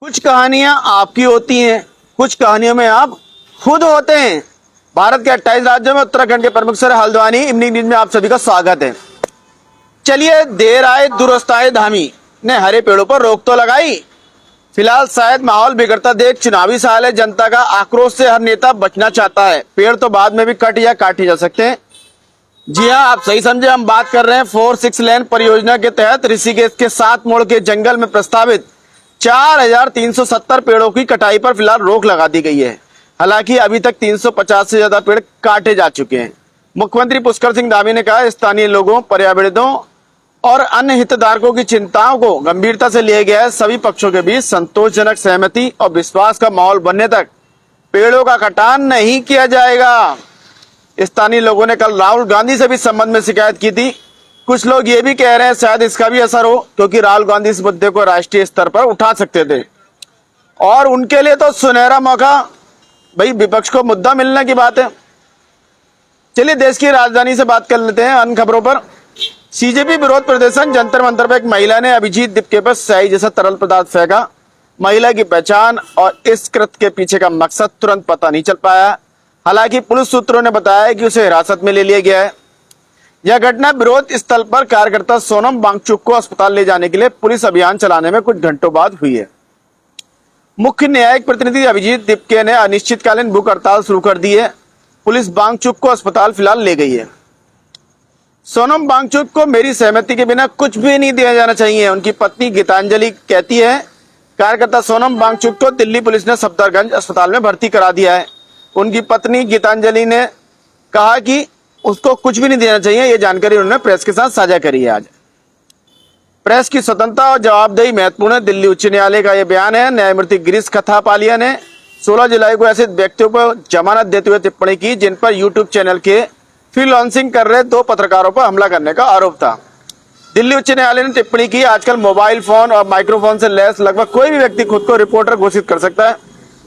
कुछ कहानियां आपकी होती हैं, कुछ कहानियों में आप खुद होते हैं। भारत के 28 राज्यों में उत्तराखंड के प्रमुख शहर हल्द्वानी इवनिंग न्यूज में आप सभी का स्वागत है। चलिए, देर आए दुरुस्त आए धामी ने हरे पेड़ों पर रोक तो लगाई। फिलहाल शायद माहौल बिगड़ता देख चुनावी साल है, जनता का आक्रोश से हर नेता बचना चाहता है। पेड़ तो बाद में भी कट या काटे जा सकते हैं। जी हाँ, आप सही समझे, हम बात कर रहे हैं 4-6 लेन परियोजना के तहत ऋषिकेश के 7 मोड़ के जंगल में प्रस्तावित 4370 पेड़ों की कटाई पर फिलहाल रोक लगा दी गई है। हालांकि अभी तक 350 से ज्यादा पेड़ काटे जा चुके हैं। मुख्यमंत्री पुष्कर सिंह धामी ने कहा, स्थानीय लोगों, पर्यावरणों और अन्य हितधारकों की चिंताओं को गंभीरता से लिया गया है। सभी पक्षों के बीच संतोषजनक सहमति और विश्वास का माहौल बनने तक पेड़ों का कटान नहीं किया जाएगा। स्थानीय लोगों ने कल राहुल गांधी से भी इस संबंध में शिकायत की थी। कुछ लोग ये भी कह रहे हैं शायद इसका भी असर हो, क्योंकि राहुल गांधी इस मुद्दे को राष्ट्रीय स्तर पर उठा सकते थे और उनके लिए तो सुनहरा मौका, भाई विपक्ष को मुद्दा मिलने की बात है। चलिए, देश की राजधानी से बात कर लेते हैं अन्य खबरों पर। सीजेपी विरोध प्रदर्शन, जंतर मंतर पर एक महिला ने अभिजीत दिपके पर स्याही जैसा तरल पदार्थ फेंका। महिला की पहचान और इस कृत्य के पीछे का मकसद तुरंत पता नहीं चल पाया। हालांकि पुलिस सूत्रों ने बताया कि उसे हिरासत में ले लिया गया है। यह घटना विरोध स्थल पर कार्यकर्ता सोनम वांगचुक को अस्पताल ले जाने के लिए पुलिस अभियान चलाने में कुछ घंटों बाद हुई है। मुख्य न्यायिक प्रतिनिधि अभिजीत दिपके ने अनिश्चितकालीन भूख हड़ताल शुरू कर दी है। पुलिस वांगचुक को अस्पताल फिलहाल ले गई है। सोनम वांगचुक को मेरी सहमति के बिना कुछ भी नहीं दिया जाना चाहिए, उनकी पत्नी गीतांजलि कहती है। कार्यकर्ता सोनम वांगचुक को दिल्ली पुलिस ने सफदरगंज अस्पताल में भर्ती करा दिया है। उनकी पत्नी गीतांजलि ने कहा कि उसको कुछ भी नहीं देना चाहिए। यह जानकारी उन्होंने प्रेस के साथ साझा करी है। आज प्रेस की स्वतंत्रता और जवाबदेही महत्वपूर्ण है, दिल्ली उच्च न्यायालय का यह बयान है। न्यायमूर्ति गिरीश कथापालिया ने 16 जुलाई को ऐसे व्यक्तियों को जमानत देते हुए टिप्पणी की जिन पर यूट्यूब चैनल के फ्रीलांसिंग कर रहे 2 पत्रकारों पर हमला करने का आरोप था। दिल्ली उच्च न्यायालय ने टिप्पणी की, आजकल मोबाइल फोन और माइक्रोफोन से लैस लगभग कोई भी व्यक्ति खुद को रिपोर्टर घोषित कर सकता है।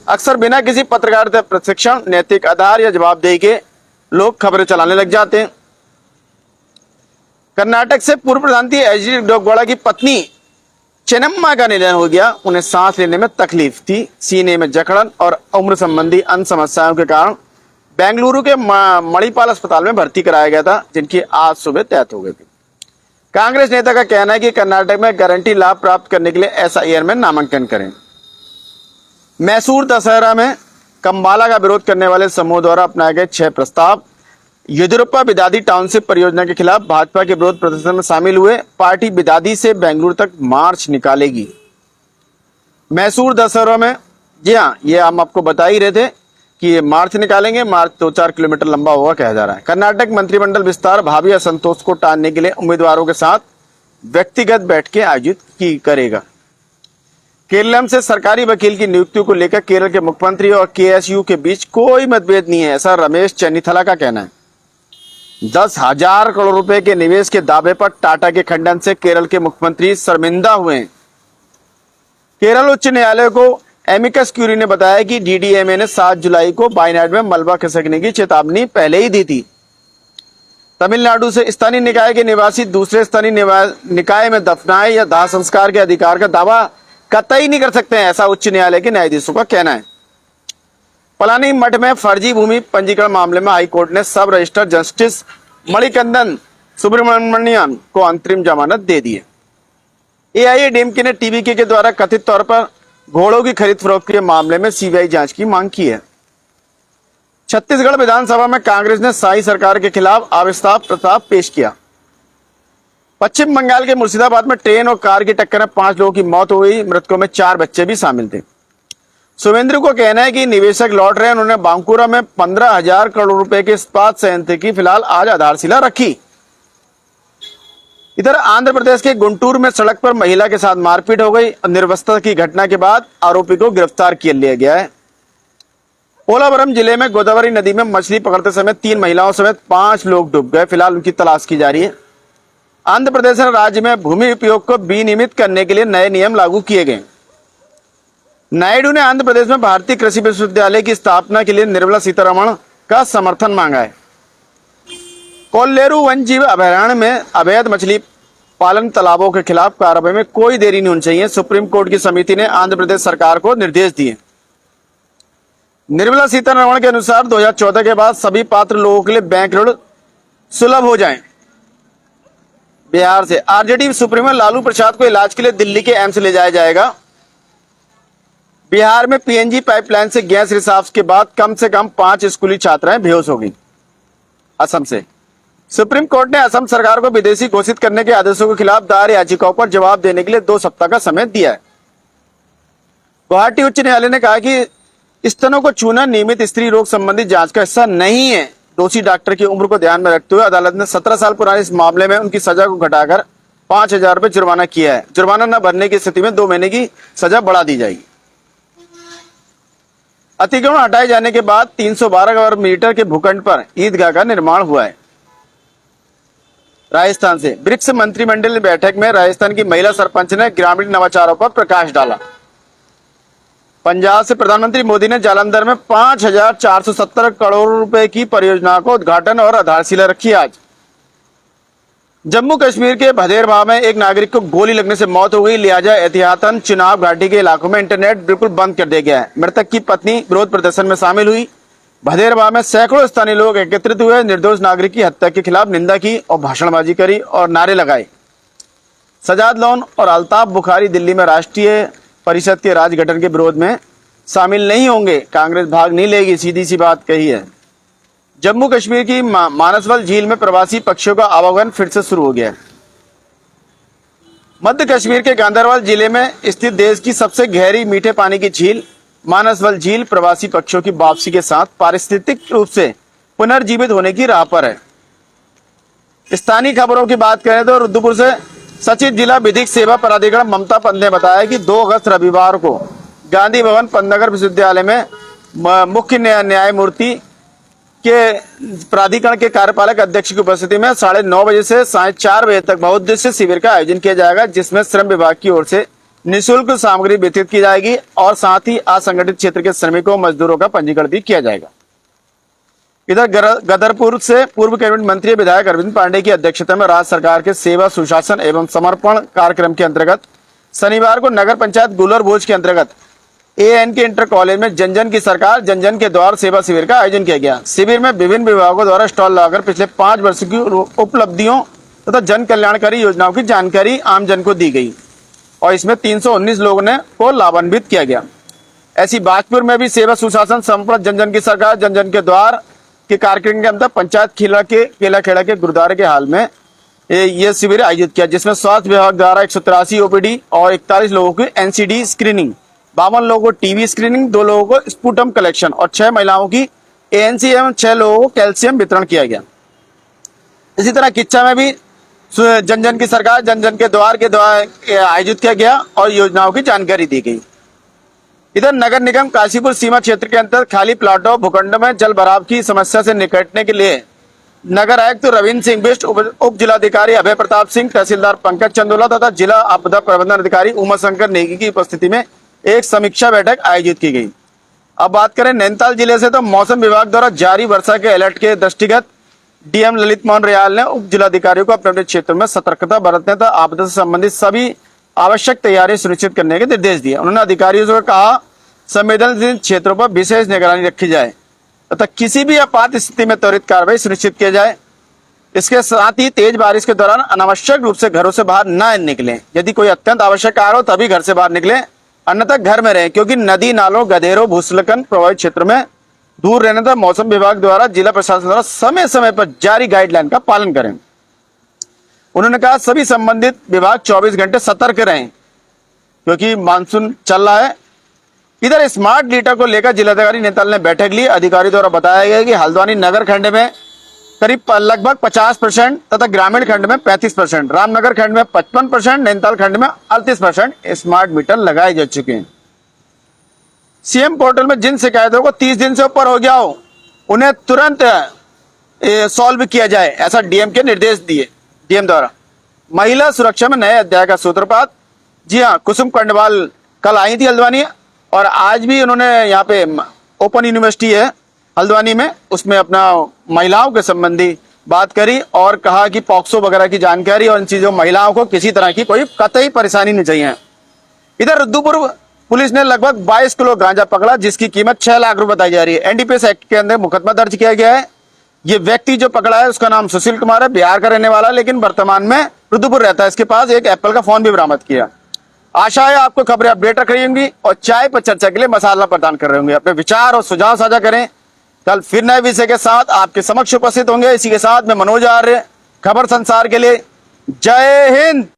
अक्सर बिना किसी पत्रकारिता प्रशिक्षण, नैतिक आधार या जवाबदेही के लोग खबरें चलाने लग जाते हैं। कर्नाटक से पूर्व प्रधानमंत्री एचडी देवेगौड़ा की पत्नी चेन्नम्मा का निधन हो गया। उन्हें सांस लेने में तकलीफ थी, सीने में जकड़न और उम्र संबंधी अन्य समस्याओं के कारण बेंगलुरु के मणिपाल अस्पताल में भर्ती कराया गया था, जिनकी आज सुबह डेथ हो गई थी। कांग्रेस नेता का कहना है कि कर्नाटक में गारंटी लाभ प्राप्त करने के लिए एसआईआर में नामांकन करें। मैसूर दशहरा में कंबाला का विरोध करने वाले समूह द्वारा अपनाए गए 6 प्रस्ताव। येदियुरप्पा बिदादी टाउनशिप परियोजना के खिलाफ भाजपा के विरोध प्रदर्शन में शामिल हुए। पार्टी बिदादी से बेंगलुरु तक मार्च निकालेगी। मैसूर दशहरा में, जी हाँ, ये हम आपको बता ही रहे थे कि ये मार्च निकालेंगे। मार्च 2-4 किलोमीटर लंबा होगा कहा जा रहा है। कर्नाटक मंत्रिमंडल विस्तार भावी असंतोष को टालने के लिए उम्मीदवारों के साथ व्यक्तिगत बैठकें आयोजित की करेगा। केरलम से सरकारी वकील की नियुक्ति को लेकर केरल के मुख्यमंत्री और केएसयू के बीच कोई मतभेद नहीं है, ऐसा रमेश चन्नीथला का कहना है। 10,000 करोड़ रुपए के निवेश के दावे पर टाटा के खंडन से केरल के मुख्यमंत्री शर्मिंदा हुए हैं। केरल उच्च न्यायालय को एमिकस क्यूरी ने बताया कि डीडीएमए ने 7 जुलाई को वायनाड में मलबा खिसकने की चेतावनी पहले ही दी थी। तमिलनाडु से स्थानीय निकाय के निवासी दूसरे स्थानीय निकाय में दफनाए या दाह संस्कार के अधिकार का दावा कतई नहीं कर सकते हैं, ऐसा उच्च न्यायालय के न्यायाधीशों का कहना है। पलानी मठ में फर्जी भूमि पंजीकरण मामले में हाईकोर्ट ने सब रजिस्टर जस्टिस मणिकंदन सुब्रमण्यन को अंतरिम जमानत दे दी है। एआईएडीएमके ने टीवीके के द्वारा कथित तौर पर घोड़ों की खरीद फरोख्त के मामले में सीबीआई जांच की मांग की है। छत्तीसगढ़ विधानसभा में कांग्रेस ने शाही सरकार के खिलाफ अविश्वास प्रस्ताव पेश किया। पश्चिम बंगाल के मुर्शिदाबाद में ट्रेन और कार की टक्कर में 5 लोगों की मौत हो गई। मृतकों में 4 बच्चे भी शामिल थे। शुभेंद्र को कहना है कि निवेशक लौट रहे हैं। उन्होंने बांकुरा में 15,000 करोड़ रुपए के इस्पात संयंत्र की फिलहाल आज आधारशिला रखी। इधर आंध्र प्रदेश के गुंटूर में सड़क पर महिला के साथ मारपीट हो गई। निर्वस्त्रता की घटना के बाद आरोपी को गिरफ्तार कर लिया गया है। पोलावरम जिले में गोदावरी नदी में मछली पकड़ते समय 3 महिलाओं समेत 5 लोग डूब गए। फिलहाल उनकी तलाश की जा रही है। आंध्र प्रदेश ने राज्य में भूमि उपयोग को विनियमित करने के लिए नए नियम लागू किए गए। नायडू ने आंध्र प्रदेश में भारतीय कृषि विश्वविद्यालय की स्थापना के लिए निर्मला सीतारमण का समर्थन मांगा है। कोल्लेरू वन जीव अभयारण्य में अवैध मछली पालन तालाबों के खिलाफ कार्रवाई में कोई देरी नहीं होनी चाहिए। सुप्रीम कोर्ट की समिति ने आंध्र प्रदेश सरकार को निर्देश दिए। निर्मला सीतारमण के अनुसार 2014 के बाद सभी पात्र लोगों के लिए बैंक ऋण सुलभ हो जाएं। बिहार से आरजेडी सुप्रीमो लालू प्रसाद को इलाज के लिए दिल्ली के एम्स ले जाया जाएगा। बिहार में पीएनजी पाइपलाइन से गैस रिसाव के बाद कम से कम 5 स्कूली छात्राएं बेहोश हो गई। असम से सुप्रीम कोर्ट ने असम सरकार को विदेशी घोषित करने के आदेशों के खिलाफ दायर याचिकाओं पर जवाब देने के लिए 2 सप्ताह का समय दिया है। गुवाहाटी उच्च न्यायालय ने कहा कि स्तनों को छूना नियमित स्त्री रोग संबंधी जांच का हिस्सा नहीं है। दोषी डॉक्टर की उम्र को ध्यान में रखते हुए अदालत ने 17 साल पुराने इस मामले में उनकी सजा को घटाकर 5,000 रुपए जुर्माना किया है। जुर्माना न भरने की स्थिति में 2 महीने की सजा बढ़ा दी जाएगी। अतिक्रमण हटाए जाने के बाद 312 वर्ग मीटर के भूखंड पर ईदगाह का निर्माण हुआ है। राजस्थान से ब्रिक्स मंत्रिमंडल बैठक में राजस्थान की महिला सरपंच ने ग्रामीण नवाचारों पर प्रकाश डाला। पंजाब से प्रधानमंत्री मोदी ने जालंधर में 5,470 करोड़ रुपए की परियोजना को उद्घाटन और आधारशिला रखी। आज जम्मू कश्मीर के भदेरवाह में एक नागरिक को गोली लगने से मौत हो गई, लिहाजा एहतियातन चुनाव घाटी के इलाकों में इंटरनेट बिल्कुल बंद कर दिया गया है। मृतक की पत्नी विरोध प्रदर्शन में शामिल हुई। भदेरवाह में सैकड़ों स्थानीय लोग एकत्रित हुए, निर्दोष नागरिक की हत्या के खिलाफ निंदा की और भाषणबाजी करी और नारे लगाए। सजाद लोन और अल्ताफ बुखारी दिल्ली में राष्ट्रीय परिषद के राज्य गठन के विरोध में शामिल नहीं होंगे। कांग्रेस भाग नहीं लेगी, सीधी सी बात कही है। जम्मू कश्मीर की मानसवल झील में प्रवासी पक्षियों का आवागमन फिर से शुरू हो गया है। मध्य कश्मीर के गांधरबल जिले में स्थित देश की सबसे गहरी मीठे पानी की झील मानसवल झील प्रवासी पक्षियों की वापसी के साथ पारिस्थितिक रूप से पुनर्जीवित होने की राह पर है। स्थानीय खबरों की बात करें तो रुद्रपुर से सचिव जिला विधिक सेवा प्राधिकरण ममता पंत ने बताया कि 2 अगस्त रविवार को गांधी भवन पंतनगर विश्वविद्यालय में मुख्य न्यायमूर्ति के प्राधिकरण के कार्यपालक अध्यक्ष की उपस्थिति में 9:30 बजे से 4:30 बजे तक बहुउद्देश्य शिविर का आयोजन किया जाएगा, जिसमें श्रम विभाग की ओर से निःशुल्क सामग्री वितरित की जाएगी और साथ ही असंगठित क्षेत्र के श्रमिकों मजदूरों का पंजीकरण भी किया जाएगा। इधर गदरपुर से पूर्व कैबिनेट मंत्री विधायक अरविंद पांडे की अध्यक्षता में राज्य सरकार के सेवा सुशासन एवं समर्पण कार्यक्रम के अंतर्गत शनिवार को नगर पंचायत गुलर भोज के अंतर्गत एएन के इंटर कॉलेज में जन जन की सरकार जन जन के द्वार सेवा शिविर का आयोजन किया गया। शिविर में विभिन्न विभागों द्वारा स्टॉल लगाकर पिछले 5 वर्ष की उपलब्धियों तथा जन कल्याणकारी योजनाओं की जानकारी आम जन को दी गई और इसमें 319 लोगों को लाभान्वित किया गया। ऐसी बाजपुर में भी सेवा सुशासन समर्पण जन जन की सरकार जन जन के द्वार के कार्यक्रम के अंदर पंचायत केलाखेड़ा के गुरुद्वारे के हाल में ये शिविर आयोजित किया, जिसमें स्वास्थ्य विभाग द्वारा 183 ओपीडी और 41 लोगों की एनसीडी स्क्रीनिंग, 52 लोगों को टीबी स्क्रीनिंग, 2 लोगों को स्पुटम कलेक्शन और 6 महिलाओं की एएनसी एवं 6 लोगों को कैल्शियम वितरण किया गया। इसी तरह किच्चा में भी जन जन की सरकार जन जन के द्वार आयोजित किया गया और योजनाओं की जानकारी दी गई। इधर नगर निगम काशीपुर सीमा क्षेत्र के अंतर्गत खाली प्लाटों भूखंड में जल भराव की समस्या से निपटने के लिए नगर आयुक्त रविंद्र सिंह बिष्ट, उप जिलाधिकारी अभय प्रताप सिंह, तहसीलदार पंकज चंदोला तथा जिला आपदा प्रबंधन अधिकारी उमा शंकर नेगी की उपस्थिति में एक समीक्षा बैठक आयोजित की गई। अब बात करें नैनीताल जिले से तो मौसम विभाग द्वारा जारी वर्षा के अलर्ट के दृष्टिगत डीएम ललित मोहन रियाल ने उप जिलाधिकारियों को अपने अपने क्षेत्रों में सतर्कता बरतने तथा आपदा से संबंधित सभी आवश्यक तैयारी सुनिश्चित करने के निर्देश दिए। उन्होंने अधिकारियों से कहा संवेदनशील क्षेत्रों पर विशेष निगरानी रखी जाए तथा किसी भी आपात स्थिति में त्वरित कार्रवाई सुनिश्चित किया जाए। इसके साथ ही तेज बारिश के दौरान अनावश्यक रूप से घरों से बाहर न निकलें। यदि कोई अत्यंत आवश्यक कार्य हो तभी घर से बाहर निकलें, अन्यथा घर में रहें, क्योंकि नदी नालों गधेरों भूस्खलन प्रभावित क्षेत्र में दूर रहने तथा मौसम विभाग द्वारा जिला प्रशासन द्वारा समय समय पर जारी गाइडलाइन का पालन करें। उन्होंने कहा सभी संबंधित विभाग 24 घंटे सतर्क रहें क्योंकि मानसून चल रहा है। इधर स्मार्ट मीटर को लेकर जिलाधिकारी नैनीताल ने बैठक ली। अधिकारी द्वारा बताया गया कि हल्द्वानी नगर खंड में करीब लगभग 50% तथा ग्रामीण खंड में 35%, रामनगर खंड में 55%, नैनीताल खंड में 38% स्मार्ट मीटर लगाए जा चुके हैं। सीएम पोर्टल में जिन शिकायतों को 30 दिन से ऊपर हो गया हो उन्हें तुरंत सॉल्व किया जाए, ऐसा डीएम के निर्देश दिए डीएम द्वारा। महिला सुरक्षा में नए अध्याय का सूत्रपात। जी हाँ, कुसुम कंडवाल कल आई थी हल्द्वानी और आज भी उन्होंने यहाँ पे ओपन यूनिवर्सिटी है हल्द्वानी में, उसमें अपना महिलाओं के संबंधी बात करी और कहा कि पॉक्सो वगैरह की जानकारी और इन चीजों महिलाओं को किसी तरह की कोई कतई परेशानी नहीं चाहिए। इधर रुद्रपुर पुलिस ने लगभग 22 किलो गांजा पकड़ा, जिसकी कीमत 6 लाख रुपए बताई जा रही है। एनडीपीएस एक्ट के अंदर मुकदमा दर्ज किया गया है। ये व्यक्ति जो पकड़ा है उसका नाम सुशील कुमार है, बिहार का रहने वाला, लेकिन वर्तमान में रुद्रपुर रहता है। इसके पास एक एप्पल का फोन भी बरामद किया। आशा है आपको खबरें अपडेट रख रही होंगी और चाय पर चर्चा के लिए मसाला प्रदान कर रहे होंगे। अपने विचार और सुझाव साझा करें। कल फिर नए विषय के साथ आपके समक्ष उपस्थित होंगे। इसी के साथ मैं मनोज आर्य, खबर संसार के लिए। जय हिंद।